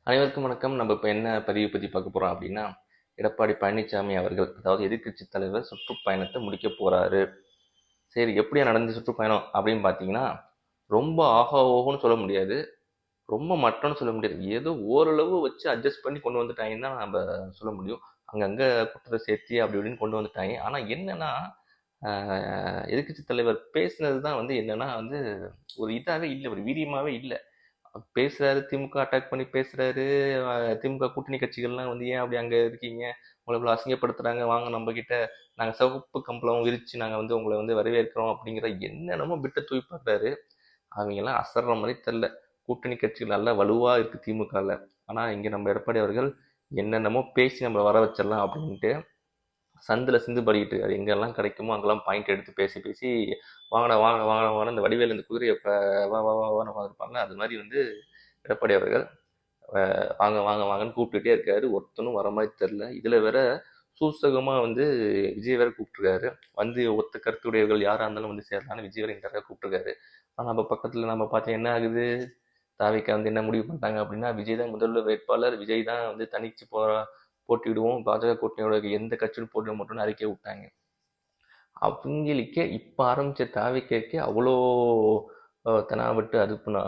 அனைவருக்கும் வணக்கம். நம்ம இப்போ என்ன பதிவு பற்றி பார்க்க போகிறோம் அப்படின்னா, எடப்பாடி பழனிசாமி அவர்கள், அதாவது எதிர்க்கட்சி தலைவர் சுற்றுப்பயணத்தை முடிக்க போகிறாரு. சரி, எப்படியா நடந்த சுற்றுப்பயணம் அப்படின்னு பார்த்தீங்கன்னா, ரொம்ப ஆஹா ஓஹோன்னு சொல்ல முடியாது, ரொம்ப மட்டம்னு சொல்ல முடியாது. ஏதோ ஓரளவு வச்சு அட்ஜஸ்ட் பண்ணி கொண்டு வந்துட்டாங்கன்னு தான் நம்ம சொல்ல முடியும். அங்கங்கே கூட்டத்தை சேர்த்து அப்படி இப்படின்னு கொண்டு வந்துட்டாங்க. ஆனால் என்னன்னா, எதிர்க்கட்சி தலைவர் பேசுனது தான் என்னன்னா ஒரு இதாகவே இல்லை, ஒரு வீரியமாகவே இல்லை. பேசுறாரு, திமுக அட்டாக் பண்ணி பேசுறாரு. திமுக கூட்டணி கட்சிகள்லாம் ஏன் அப்படி அங்க இருக்கீங்க, உங்களை இவ்வளவு அசிங்கப்படுத்துறாங்க, வாங்க நம்ம கிட்ட, நாங்க சிவப்பு கம்பளம் விரிச்சு நாங்க உங்களை வரவேற்கிறோம் அப்படிங்கிற என்னென்னமோ பிட்ட தூக்கி பார்க்குறாரு. அவங்க எல்லாம் அசர்ற மாதிரி தெரியல. கூட்டணி கட்சிகள் நல்லா வலுவா இருக்கு திமுகல. ஆனா இங்க நம்ம எடப்பாடி அவர்கள் என்னென்னமோ பேசி நம்ம வர வச்சிடலாம் அப்படின்ட்டு சந்தில் சிந்து படிக்கிட்டு இருக்காரு. எங்கெல்லாம் கிடைக்குமோ அங்கெல்லாம் பாயிண்ட் எடுத்து பேசி பேசி வாங்கடா வாங்க வாங்க வாங்க இந்த வடிவேல் இந்த குதிரையை வா வா வா வான்னு இருப்பாங்க. அது மாதிரி எடப்பாடி அவர்கள் வாங்க வாங்க வாங்கன்னு கூப்பிட்டுட்டே இருக்காரு. ஒருத்தனும் வர மாதிரி தெரில. இதுல வேற சூசகமா விஜய் வேற கூப்பிட்டுருக்காரு. ஒத்த கருத்துடையவர்கள் யாரா இருந்தாலும் சேரலான்னு விஜய் வேற இந்த கூப்பிட்டுருக்காரு. ஆனா நம்ம பக்கத்துல நம்ம பார்த்தா என்ன ஆகுது, தாவிக்க என்ன முடிவு பண்ணிட்டாங்க அப்படின்னா, விஜய் தான் முதல்வர் வேட்பாளர், விஜய் தான் தனிச்சு போட்டியிடுவோம், பாஜக கூட்டணியோட எந்த கட்சியும் போட்டிட மாட்டோம்னு அறிக்கை விட்டாங்க. அவங்களுக்கே இப்ப ஆரம்பிச்ச தாவிக்கே அவ்வளோ தெனாவட்டு அதுப்புனா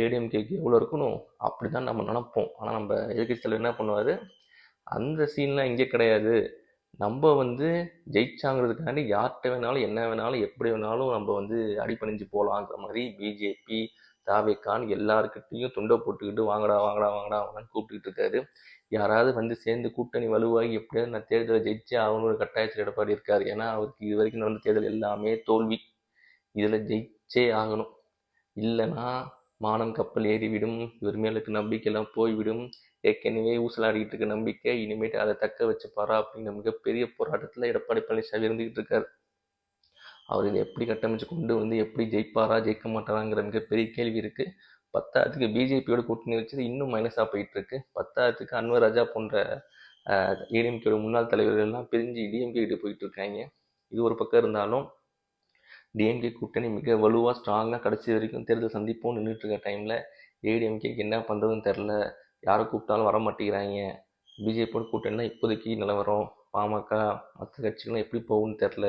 ஏடிஎம்கேக்கு எவ்வளோ இருக்கணும் அப்படிதான் நம்ம நினைப்போம். ஆனால் நம்ம எதிர்க்கட்சி தலைவர் என்ன பண்ணுவார், அந்த சீன்லாம் இங்கே கிடையாது. நம்ம ஜெயிச்சாங்கிறதுக்காண்டி யார்கிட்ட வேணாலும் என்ன வேணாலும் எப்படி வேணாலும் நம்ம அடிபணிஞ்சு போகலாங்கிற மாதிரி பிஜேபி தாவேக்கான் எல்லாருக்கிட்டையும் துண்டை போட்டுக்கிட்டு வாங்கடா வாங்கடா வாங்கடா வாங்கன்னு கூப்பிட்டுக்கிட்டு இருக்காரு. யாராவது சேர்ந்து கூட்டணி வலுவாகி எப்படியாவது நான் தேர்தலை ஜெயிச்சே ஆகணும் ஒரு கட்டாயத்தில் எடப்பாடி இருக்காரு. ஏன்னா அவருக்கு இது வரைக்கும் நடந்த தேர்தல் எல்லாமே தோல்வி. இதில் ஜெயிச்சே ஆகணும், இல்லைன்னா மானம் கப்பல் ஏறிவிடும், இவர் மேல இருக்க நம்பிக்கையெல்லாம் போய்விடும். ஏற்கனவே ஊசலாடிக்கிட்டு இருக்க நம்பிக்கை இனிமேட்டு அதை தக்க வச்சுப்பாரா அப்படிங்கிற மிகப்பெரிய போராட்டத்தில் எடப்பாடி பழனிசாமி இருந்துகிட்டு இருக்காரு. அவர் இதை எப்படி கட்டமைச்சு கொண்டு எப்படி ஜெயிப்பாரா ஜெயிக்க மாட்டாராங்கிற மிகப்பெரிய கேள்வி இருக்கு. பத்தாயிரத்துக்கு பிஜேபியோட கூட்டணி வச்சது இன்னும் மைனஸாக போயிட்டு இருக்கு. பத்தாயிரத்துக்கு அன்வர் ராஜா போன்ற ஏடிஎம்கேட முன்னாள் தலைவர்கள் எல்லாம் பிரிஞ்சு டிஎம்கே கிட்ட போயிட்டு இருக்காங்க. இது ஒரு பக்கம் இருந்தாலும் டிஎம்கே கூட்டணி மிக வலுவாக ஸ்ட்ராங்காக கடைசி வரைக்கும் தேர்தல் சந்திப்போம் நின்றுட்டு இருக்க டைமில் ஏடிஎம்கேக்கு என்ன பண்ணுறதுன்னு தெரில. யாரை கூப்பிட்டாலும் வர மாட்டேங்கிறாங்க. பிஜேபியோட கூட்டணினா இப்போதைக்கு நிலவரம், பாமக மற்ற கட்சிகள்லாம் எப்படி போகும்னு தெரில.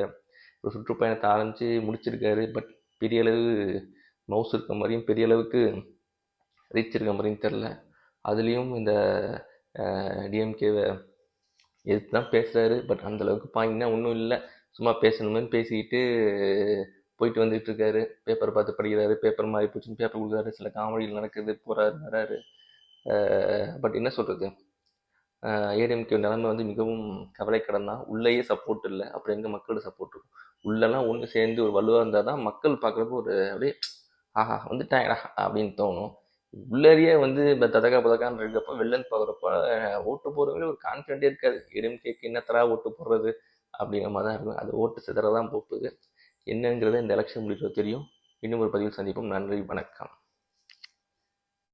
ஒரு சுற்றுப்பயணத்தை ஆரம்பித்து முடிச்சிருக்காரு. பட் பெரிய அளவு மவுஸ் இருக்க மாதிரியும் பெரிய அளவுக்கு ரீச் இருக்க மாதிரியும் தெரில. அதுலேயும் இந்த டிஎம்கேவை எதிர்த்து தான் பேசுகிறாரு. பட் அந்தளவுக்கு பாயிண்ட்னா ஒன்றும் இல்லை. சும்மா பேசணுமே பேசிக்கிட்டு போயிட்டு வந்துட்டு இருக்காரு. பேப்பர் பார்த்து படிக்கிறாரு, பேப்பர் மாறி போச்சுன்னு பேப்பர் கொடுக்குறாரு, சில காமெடியில் நடக்குது, போகிறாரு வராரு. பட் என்ன சொல்கிறது, ஏடிஎம்கே நிலைமை மிகவும் கவலைக்கிடம் தான். உள்ளேயே சப்போர்ட் இல்லை, அப்புறம் எங்கே மக்களோட சப்போர்ட் இருக்கும்? உள்ளெல்லாம் ஒன்று சேர்ந்து ஒரு வலுவாக இருந்தால் தான் மக்கள் பார்க்குறப்போ ஒரு அப்படியே ஆஹா வந்துட்டாங்கடா அப்படின்னு தோணும். உள்ளேயே இப்போ ததகா பதகான்னு இருக்கப்போ வெளிலன்னு பார்க்குறப்ப ஓட்டு போடுறவங்களே ஒரு கான்ஃபிடென்ட்டே இருக்காது. ஏடிஎம்கேக்கு என்னத்தரா ஓட்டு போடுறது அப்படிங்கிற மாதிரி தான் இருக்கும். அது ஓட்டு சிதற தான் போகுது. என்னங்கிறத இந்த எலெக்ஷன் முடிவு தெரியும். இன்னும் ஒரு பதிவில் சந்திப்போம். நன்றி, வணக்கம்.